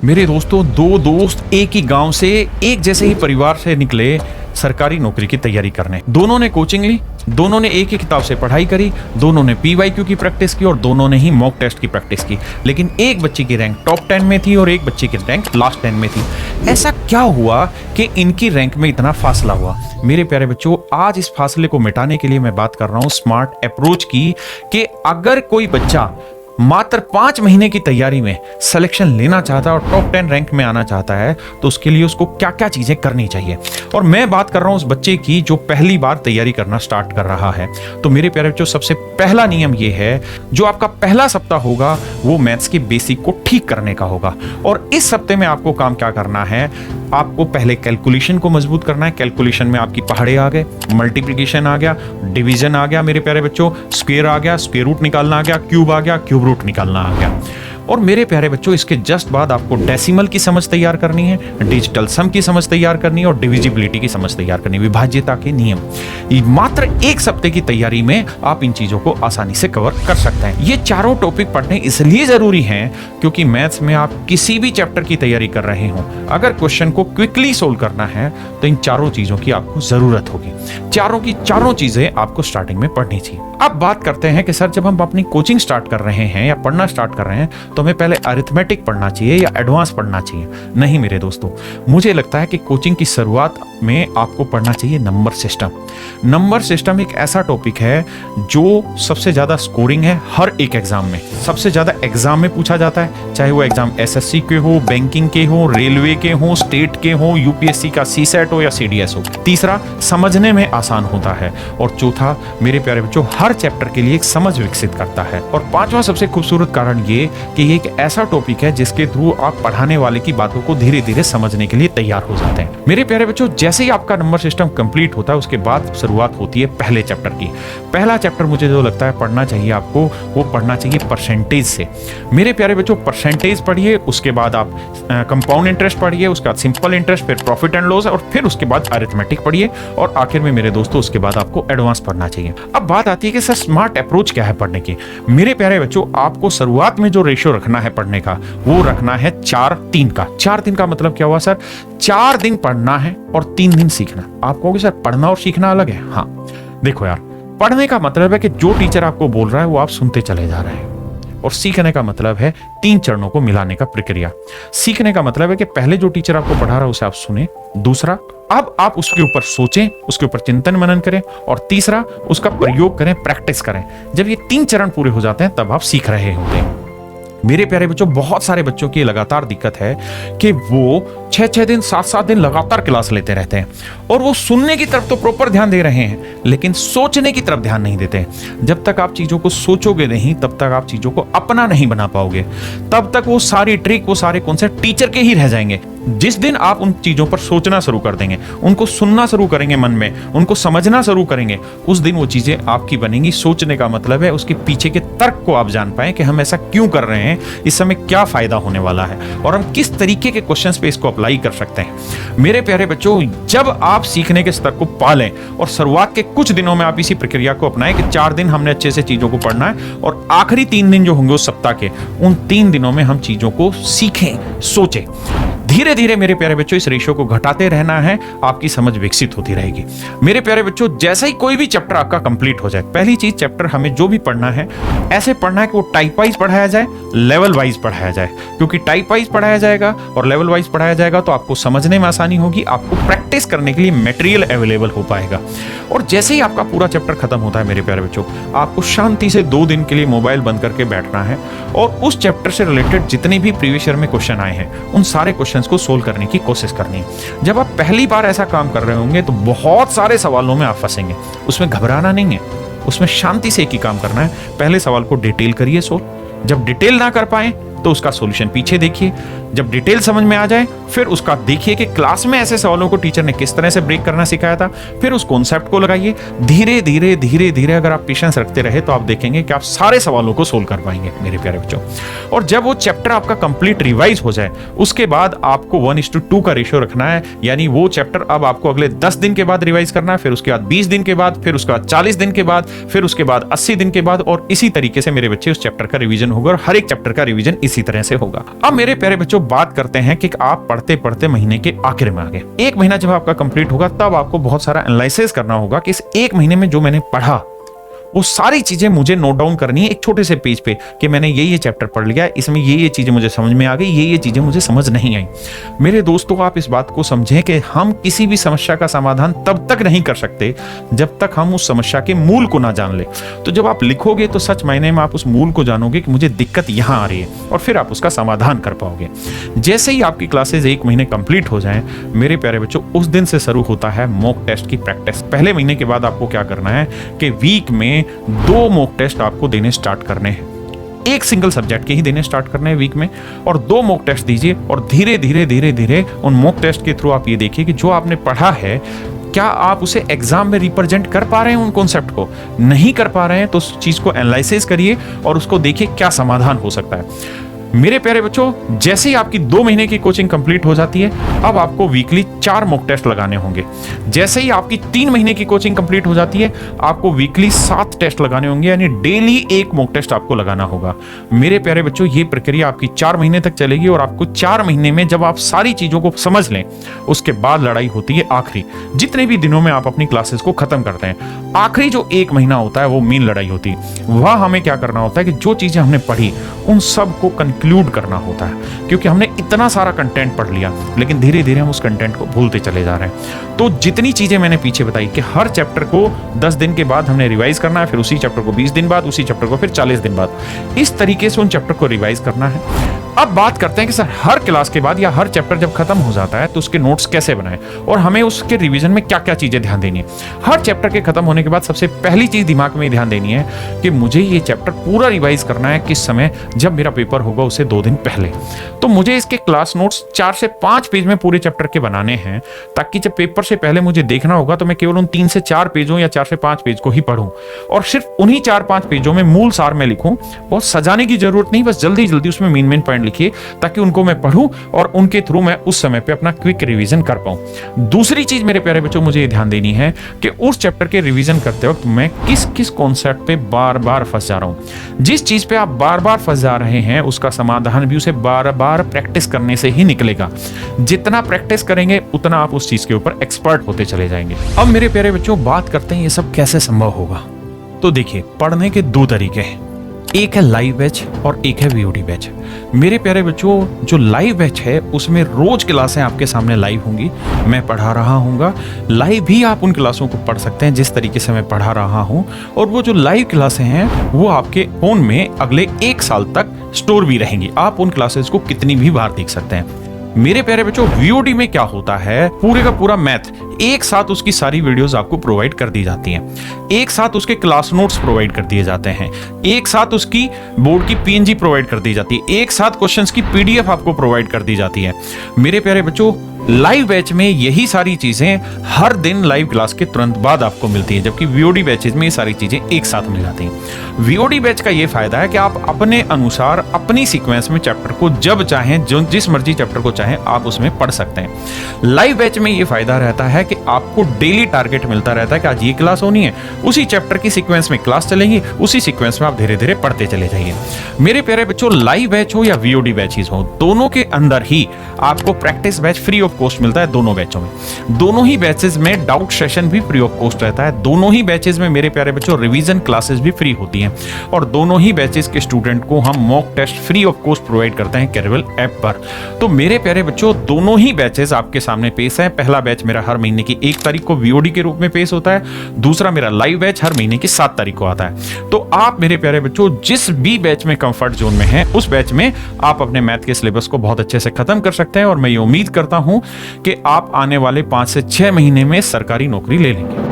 मेरे दोस्तों, दो दोस्त एक ही गांव से, एक जैसे ही परिवार से निकले सरकारी नौकरी की तैयारी करने। दोनों ने कोचिंग ली, दोनों ने एक ही किताब से पढ़ाई करी, दोनों ने पीवाईक्यू की प्रैक्टिस की और दोनों ने ही मॉक टेस्ट की प्रैक्टिस की। लेकिन एक बच्चे की रैंक टॉप 10 में थी और एक बच्चे की रैंक लास्ट 10 में थी। ऐसा क्या हुआ कि इनकी रैंक में इतना फासला हुआ? मेरे प्यारे बच्चों, आज इस फासले को मिटाने के लिए मैं बात कर रहा हूं स्मार्ट अप्रोच की, कि अगर कोई बच्चा मात्र 5 महीने की तैयारी में सिलेक्शन लेना चाहता है और टॉप 10 रैंक में आना चाहता है, तो उसके लिए उसको क्या क्या चीजें करनी चाहिए। और मैं बात कर रहा हूं उस बच्चे की जो पहली बार तैयारी करना स्टार्ट कर रहा है। तो मेरे प्यारे बच्चों, सबसे पहला नियम यह है, जो आपका पहला सप्ताह होगा वो मैथ्स के बेसिक को ठीक करने का होगा। और इस सप्ताह में आपको काम क्या करना है? आपको पहले कैलकुलेशन को मजबूत करना है। कैलकुलेशन में आपकी पहाड़े आ गए, मल्टीप्लिकेशन आ गया, डिवीजन आ गया मेरे प्यारे बच्चों, स्क्वायर आ गया, स्क्वायर रूट निकालना आ गया, क्यूब आ गया, क्यूब रूट निकालना आ गया। और मेरे प्यारे बच्चों, इसके जस्ट बाद आपको डेसिमल की समझ तैयार करनी है, डिजिटल सम की समझ तैयार करनी है और डिविजिबिलिटी की समझ तैयार करनी है, विभाज्यता के नियम। मात्र एक सप्ताह की तैयारी में आप इन चीजों को आसानी से कवर कर सकते हैं। ये चारों टॉपिक पढ़ने इसलिए जरूरी हैं क्योंकि मैथ्स में आप किसी भी चैप्टर की तैयारी कर रहे हो, अगर क्वेश्चन को क्विकली सोल्व करना है तो इन चारों चीजों की आपको जरूरत होगी। चारों की चारों चीजें आपको स्टार्टिंग में पढ़नी चाहिए। अब बात करते हैं कि सर, जब हम अपनी कोचिंग स्टार्ट कर रहे हैं या पढ़ना स्टार्ट कर रहे हैं तो हमें पहले अरिथमेटिक पढ़ना चाहिए या एडवांस पढ़ना चाहिए? नहीं मेरे दोस्तों, मुझे लगता है कि कोचिंग की शुरुआत में आपको पढ़ना चाहिए नंबर सिस्टम। नंबर सिस्टम एक ऐसा टॉपिक है जो सबसे ज्यादा स्कोरिंग है हर एक एग्जाम में, सबसे ज्यादा एग्जाम में पूछा जाता है, चाहे वो एग्जाम एसएससी के हो, बैंकिंग के हो, रेलवे के हो, स्टेट के हो, यूपीएससी का सीसेट हो या सीडीएस हो। तीसरा, समझने में आसान होता है। और चौथा, मेरे प्यारे बच्चों, हर चैप्टर के लिए एक समझ विकसित करता है। और पांचवा सबसे खूबसूरत कारण ये कि ये एक ऐसा टॉपिक है जिसके थ्रू आप पढ़ाने वाले की बातों को धीरे धीरे समझने के लिए तैयार हो जाते हैं। मेरे प्यारे बच्चों, जैसे ही आपका नंबर सिस्टम कंप्लीट होता है उसके बाद शुरुआत होती है पहले चैप्टर की। पहला चैप्टर मुझे जो लगता है पढ़ना चाहिए आपको, वो पढ़ना चाहिए परसेंटेज से। मेरे प्यारे बच्चों, परसेंटेज पढ़िए, उसके बाद आप कंपाउंड इंटरेस्ट पढ़िए, उसके बाद सिंपल इंटरेस्ट, फिर प्रॉफिट एंड लॉस और फिर उसके बाद अरिथमेटिक पढ़िए और आखिर में मेरे दोस्तों उसके बाद आपको एडवांस पढ़ना चाहिए। अब बात आती है कि सर स्मार्ट अप्रोच क्या है पढ़ने की। मेरे प्यारे बच्चों, आपको शुरुआत में जो रेशियो रखना है पढ़ने का, वो रखना है 4-3 का। 4-3 का मतलब क्या हुआ सर? 4 दिन पढ़ना है और 3 दिन सीखना। आप कहोगे सर पढ़ना और सीखना अलग है? हाँ, देखो यार, पढ़ने का मतलब है कि जो टीचर आपको बोल रहा है वो आप सुनते चले जा रहे हैं, और सीखने का मतलब है 3 चरणों को मिलाने का प्रक्रिया। सीखने का मतलब है कि पहले जो टीचर आपको पढ़ा रहा है उसे आप सुने, दूसरा अब आप उसके ऊपर सोचें, उसके ऊपर चिंतन मनन करें, और तीसरा उसका प्रयोग करें, प्रैक्टिस करें। जब ये 3 चरण पूरे हो जाते हैं तब आप सीख रहे होते हैं। मेरे प्यारे बच्चों, बहुत सारे बच्चों की लगातार दिक्कत है कि वो 6-6 दिन 7-7 दिन लगातार क्लास लेते रहते हैं और वो सुनने की तरफ तो प्रॉपर ध्यान दे रहे हैं लेकिन सोचने की तरफ ध्यान नहीं देते। जब तक आप चीजों को सोचोगे नहीं तब तक आप चीजों को अपना नहीं बना पाओगे, तब तक वो सारी ट्रिक, वो सारे कॉन्सेप्ट टीचर के ही रह जाएंगे। जिस दिन आप उन चीजों पर सोचना शुरू कर देंगे, उनको सुनना शुरू करेंगे मन में, उनको समझना शुरू करेंगे, उस दिन वो चीजें आपकी बनेंगी। सोचने का मतलब है उसके पीछे के तर्क को आप जान पाए कि हम ऐसा क्यों कर रहे हैं, इस समय क्या फायदा होने वाला है और हम किस तरीके के क्वेश्चंस पे इसको अप्लाई कर सकते हैं। मेरे प्यारे बच्चों, जब आप सीखने के स्तर को पालें और शुरुआत के कुछ दिनों में आप इसी प्रक्रिया को अपनाएं कि 4 दिन हमने अच्छे से चीजों को पढ़ना है और आखिरी 3 दिन जो होंगे उस सप्ताह के, उन 3 दिनों में हम चीजों को सीखें, सोचें। धीरे धीरे मेरे प्यारे बच्चों इस रेशियो को घटाते रहना है, आपकी समझ विकसित होती रहेगी। मेरे प्यारे बच्चों, जैसे ही कोई भी चैप्टर आपका कंप्लीट हो जाए, पहली चीज, चैप्टर हमें जो भी पढ़ना है ऐसे पढ़ना है कि वो टाइप वाइज पढ़ाया जाए, लेवल वाइज पढ़ाया जाए। क्योंकि टाइप वाइज पढ़ाया जाएगा और लेवल वाइज पढ़ाया जाएगा तो आपको समझने में आसानी होगी, आपको प्रैक्टिस करने के लिए मटेरियल अवेलेबल हो पाएगा। और जैसे ही आपका पूरा चैप्टर खत्म होता है मेरे प्यारे बच्चों, आपको शांति से 2 दिन के लिए मोबाइल बंद करके बैठना है और उस चैप्टर से रिलेटेड जितने भी प्रीवियस ईयर में क्वेश्चन आए हैं उन सारे क्वेश्चंस को सोल्व करने की कोशिश करनी है। जब आप पहली बार ऐसा काम कर रहे होंगे तो बहुत सारे सवालों में आप फंसेंगे, उसमें घबराना नहीं है, उसमें शांति से एक ही काम करना है, पहले सवाल को डिटेल करिए सोल्व। जब डिटेल ना कर पाए तो उसका सॉल्यूशन पीछे देखिए। जब डिटेल समझ में आ जाए फिर उसका देखिए कि क्लास में ऐसे सवालों को टीचर ने किस तरह से ब्रेक करना सिखाया था, फिर उस कॉन्सेप्ट को लगाइए। धीरे धीरे धीरे धीरे अगर आप पेशेंस रखते रहे तो आप देखेंगे कि आप सारे सवालों को सोल्व कर पाएंगे मेरे प्यारे बच्चों। और जब वो चैप्टर आपका कंप्लीट रिवाइज हो जाए उसके बाद आपको 1:2 का रेशियो रखना है, यानी वो चैप्टर अब आपको अगले 10 दिन के बाद रिवाइज करना है, फिर उसके बाद 20 दिन के बाद, फिर उसके बाद 40 दिन के बाद, फिर उसके बाद 80 दिन के बाद, और इसी तरीके से मेरे बच्चे उस चैप्टर का रिवीजन होगा और हर एक चैप्टर का रिवीजन इसी तरह से होगा। अब मेरे प्यारे बच्चों, बात करते हैं कि आप पढ़ते पढ़ते महीने के आखिर में आ गए। एक महीना जब आपका कंप्लीट होगा तब आपको बहुत सारा एनालिसिस करना होगा कि इस एक महीने में जो मैंने पढ़ा वो सारी चीजें मुझे नोट डाउन करनी है एक छोटे से पेज पे कि मैंने ये चैप्टर पढ़ लिया, इसमें ये चीजें मुझे समझ में आ गई, ये चीजें मुझे समझ नहीं आई। मेरे दोस्तों, आप इस बात को समझें कि हम किसी भी समस्या का समाधान तब तक नहीं कर सकते जब तक हम उस समस्या के मूल को ना जान ले। तो जब आप लिखोगे तो सच मायने में आप उस मूल को जानोगे कि मुझे दिक्कत यहाँ आ रही है, और फिर आप उसका समाधान कर पाओगे। जैसे ही आपकी क्लासेज एक महीने कंप्लीट हो जाएं, मेरे प्यारे बच्चों, उस दिन से शुरू होता है मॉक टेस्ट की प्रैक्टिस। पहले महीने के बाद आपको क्या करना है कि वीक में 2 मॉक टेस्ट आपको देने स्टार्ट करने हैं। एक सिंगल सब्जेक्ट के ही देने स्टार्ट करने हैं वीक में, और 2 मॉक टेस्ट दीजिए। और धीरे धीरे उन मॉक टेस्ट के थ्रू आप ये देखिए कि जो आपने पढ़ा है क्या आप उसे एग्जाम में रिप्रेजेंट कर पा रहे हैं। उन कॉन्सेप्ट को नहीं कर पा रहे हैं तो उस चीज को एनालिसिस करिए और उसको देखिए क्या समाधान हो सकता है। मेरे प्यारे बच्चों, जैसे ही आपकी 2 महीने की कोचिंग कंप्लीट हो जाती है, अब आपको वीकली 4 मॉक टेस्ट लगाने होंगे। जैसे ही आपकी 3 महीने की कोचिंग कंप्लीट हो जाती है, आपको वीकली 7 टेस्ट लगाने होंगे, यानी डेली 1 मॉक टेस्ट आपको लगाना होगा। मेरे प्यारे बच्चों, ये प्रक्रिया आपकी 4 महीने तक चलेगी, और आपको 4 महीने में जब आप सारी चीजों को समझ लें, उसके बाद लड़ाई होती है आखिरी, जितने भी दिनों में आप अपनी क्लासेस को खत्म करते हैं। आखिरी जो 1 महीना होता है वो मेन लड़ाई होती है। वह हमें क्या करना होता है कि जो चीजें हमने पढ़ी उन सब को कंक्लूड करना होता है, क्योंकि हमने इतना सारा कंटेंट पढ़ लिया, लेकिन धीरे धीरे हम उस कंटेंट को भूलते चले जा रहे हैं। तो जितनी चीजें मैंने पीछे बताई कि हर चैप्टर को 10 दिन के बाद हमने रिवाइज करना है, फिर उसी चैप्टर को 20 दिन बाद, उसी चैप्टर को फिर 40 दिन बाद, इस तरीके से उन चैप्टर को रिवाइज करना है। अब बात करते हैं कि सर हर क्लास के बाद या हर चैप्टर जब खत्म हो जाता है तो उसके नोट्स कैसे बनाएं, और हमें उसके रिवीजन में क्या क्या चीजें ध्यान देनी है। हर चैप्टर के खत्म होने के बाद सबसे पहली चीज दिमाग में ध्यान देनी है कि मुझे ये चैप्टर पूरा रिवाइज करना है किस समय, जब मेरा पेपर होगा उससे 2 दिन पहले। तो मुझे इसके क्लास नोट्स 4 से 5 पेज में पूरे चैप्टर के बनाने हैं, ताकि जब पेपर से पहले मुझे देखना होगा तो मैं केवल उन 3 से 4 पेजों या 4 से 5 पेज को ही पढूं, और सिर्फ उन्हीं 4-5 पेजों में मूल सार में लिखूं। बहुत सजाने की जरूरत नहीं, बस जल्दी जल्दी उसमें मेन पॉइंट लिखिए, ताकि उनको मैं पढूं और उनके थ्रू मैं उस समय पे अपना क्विक रिवीजन कर पाऊं। दूसरी चीज मेरे प्यारे बच्चों, मुझे ये ध्यान देनी है कि उस चैप्टर के रिवीजन करते वक्त मैं किस किस कॉन्सेप्ट पे बार बार फंस जा रहा हूं। जिस चीज पे आप बार बार फंस जा रहे हैं उसका समाधान भी उसे बार बार प्रैक्टिस करने से ही निकलेगा। जितना प्रैक्टिस करेंगे उतना आप उस चीज के ऊपर एक्सपर्ट होते चले जाएंगे। अब मेरे प्यारे बच्चों, बात करते हैं ये सब कैसे संभव होगा। तो देखिए, पढ़ने के 2 तरीके हैं, एक है लाइव बैच और एक है वीओडी बैच। मेरे प्यारे बच्चों, जो लाइव बैच है उसमें रोज क्लासें आपके सामने लाइव होंगी, मैं पढ़ा रहा हूँगा। लाइव भी आप उन क्लासों को पढ़ सकते हैं जिस तरीके से मैं पढ़ा रहा हूँ, और वो जो लाइव क्लासें हैं वो आपके फोन में अगले 1 साल तक स्टोर भी रहेंगी। आप उन क्लासेस को कितनी भी बार देख सकते हैं। मेरे प्यारे बच्चों, वीओडी में क्या होता है, पूरे का पूरा मैथ एक साथ उसकी सारी वीडियोस आपको प्रोवाइड कर दी जाती हैं, एक साथ उसके क्लास नोट्स प्रोवाइड कर दिए जाते हैं, एक साथ उसकी बोर्ड की पीएनजी प्रोवाइड कर दी जाती है, एक साथ क्वेश्चंस की पीडीएफ आपको प्रोवाइड कर दी जाती है। मेरे प्यारे बच्चों, लाइव बैच में यही सारी चीजें हर दिन लाइव क्लास के तुरंत बाद आपको मिलती हैं, जबकि वीओडी बैचेज में ये सारी चीजें एक साथ मिल जाती हैं। वीओडी बैच का ये फायदा है कि आप अपने अनुसार अपनी सीक्वेंस में चैप्टर को जब चाहें, जो जिस मर्जी चैप्टर को चाहें आप उसमें पढ़ सकते हैं। लाइव बैच में ये फायदा रहता है कि आपको डेली टारगेट मिलता रहता है कि आज ये क्लास होनी है, उसी चैप्टर की सीक्वेंस में क्लास चलेंगी, उसी सीक्वेंस में आप धीरे धीरे पढ़ते चले जाइए। मेरे प्यारे बच्चों, लाइव बैच हो या वीओडी बैचेज हो, दोनों के अंदर ही आपको practice batch free of cost मिलता है। दोनों बैचों में, दोनों ही बैचेस में डाउट सेशन भी फ्री ऑफ कॉस्ट रहता है। दोनों ही बैचेस में मेरे प्यारे बच्चों रिवीजन क्लासेस भी फ्री होती हैं, और दोनों ही बैचेस के स्टूडेंट को हम mock test free of cost provide करते हैं कैरवल ऐप पर। तो मेरे प्यारे बच्चों, दोनों ही बैचेस आपके सामने पेश है। पहला बैच मेरा हर महीने की 1 तारीख को वीओडी के रूप में पेश होता है, दूसरा मेरा लाइव बैच हर महीने की 7 तारीख को आता है। तो आप मेरे प्यारे बच्चों जिस भी बैच में कंफर्ट जोन में हैं, उस बैच में आप अपने मैथ के सिलेबस को बहुत अच्छे से खत्म कर सकते हैं, और मैं ये उम्मीद करता हूं कि आप आने वाले 5 से 6 महीने में सरकारी नौकरी ले लेंगे।